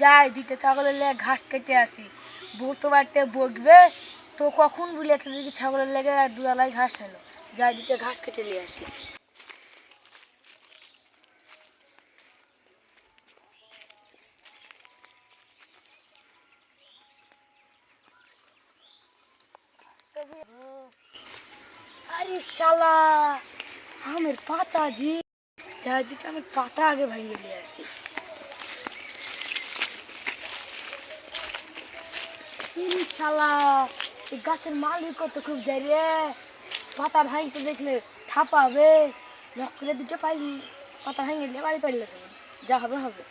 যাই দুইটা ছাগলের লেগে ঘাস কেটে আসি। বউ তো বাড়িতে বকবে, তো কখন বলেছে যে ছাগলের লেগে দুয়ালায় ঘাস এলো, যাই দুইটা ঘাস কেটে নিয়ে আসি। अरे शाला आमेर पाता जी, যাই দিকে আমি পাতা আগে ভেঙে নিয়ে আসি। শালা এই গাছের মালিক কত খুব যাই রে, পাতা ভাঙতে দেখলে ঠাপাবে, নখ করে দুটো পাইলি পাতা ভেঙে নিয়ে বাড়ি পাইলে যা হবে হবে।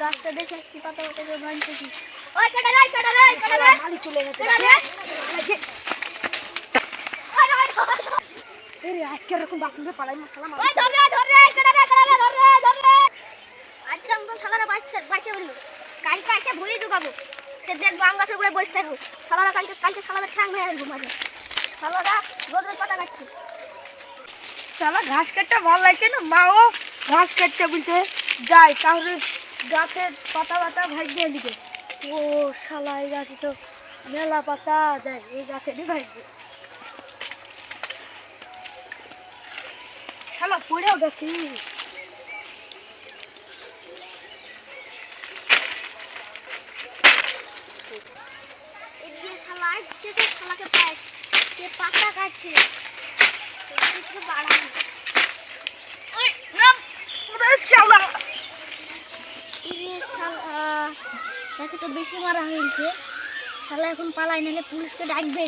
গাছটা দেখে একটি পাতা পাতা করে ভাঙতেছি। ওই কেটে লাই কেটে লাই কেটে লাই মালি চলে গেছে। আরে আজকে এরকম বাপুরে পালাই মশলা মার। ওই ধর রে কেটে রে কেটে রে ধর রে। আজকে আমি তো শালারা বাচ্চা বললো কালকে এসে ভুই ঢুকাবো, সে দেখবো আম গাছের উপরে বসে থাকবো। শালারা কালকে শালারা ঠ্যাং হয়ে আসবো মাঝে। শালারা রোদের পাতা কাটছে। শালা ঘাস কাটতে ভালো লাগছে না, মাও ঘাস কাটতে বলতে যাই, তাহলে গাছের পাতা পাতা ভাঙবে এদিকে। ও শালা এই গাছে তো মেলা পাতা, যাই এই গাছেরই ভাঙবে। শালা পড়েও গেছি। এদিকে শালা আজকে তো শালাকে পায় সে পাতা কাটছে। তাকে তো বেশি মারা হয়েছে, শালা এখন পালাই নাহলে পুলিশকে ডাকবে।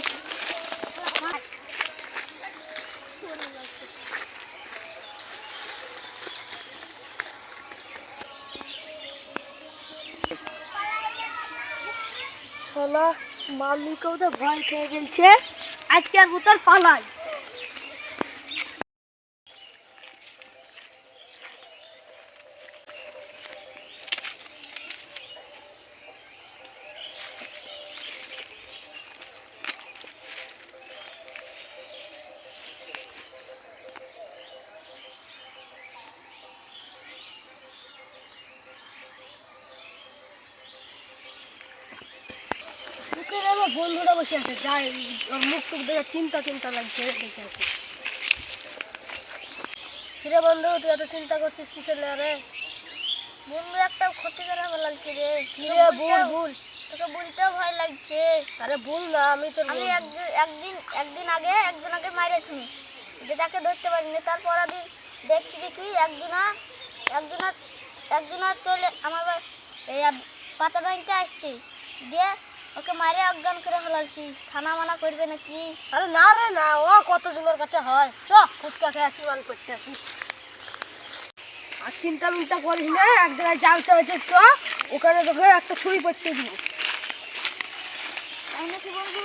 শালা মালিকও তো ভয় খেয়ে গেছে, আজকে আর বোতল পালাই। বন্ধুরা বসে আছে, যাই ওর মুখ টুক দেখে চিন্তা লাগছে। দেখে আছে কিরে বন্ধু, তুই এত চিন্তা করছিস কিসের রে? বন্ধু একটা ক্ষতি করে আমার লাগছে রে। কিরে ভুল তোকে বলতেও ভয় লাগছে। আরে ভুল না, আমি একদিন আগে একজনকে মারেছি, যেটাকে ধরতে পারিনি। তারপর দিন দেখছি কি একজনা চলে আমার এই পাতা ভাঙতে আসছি, দিয়ে ওকে মারে অজ্ঞান করে ফেলাচ্ছি। থানা মানা করবে নাকি? আরে না রে না, ও কতজনের কাছে হয়। চ ফুটকা খেয়ে আসি, মান করতে আসি। আর চিন্তা করিস না, এক জায়গায় জাল চলেছে, চ ওখানে তোকে একটা ছুরি পড়তে দিব। তাই নাকি বন্ধু?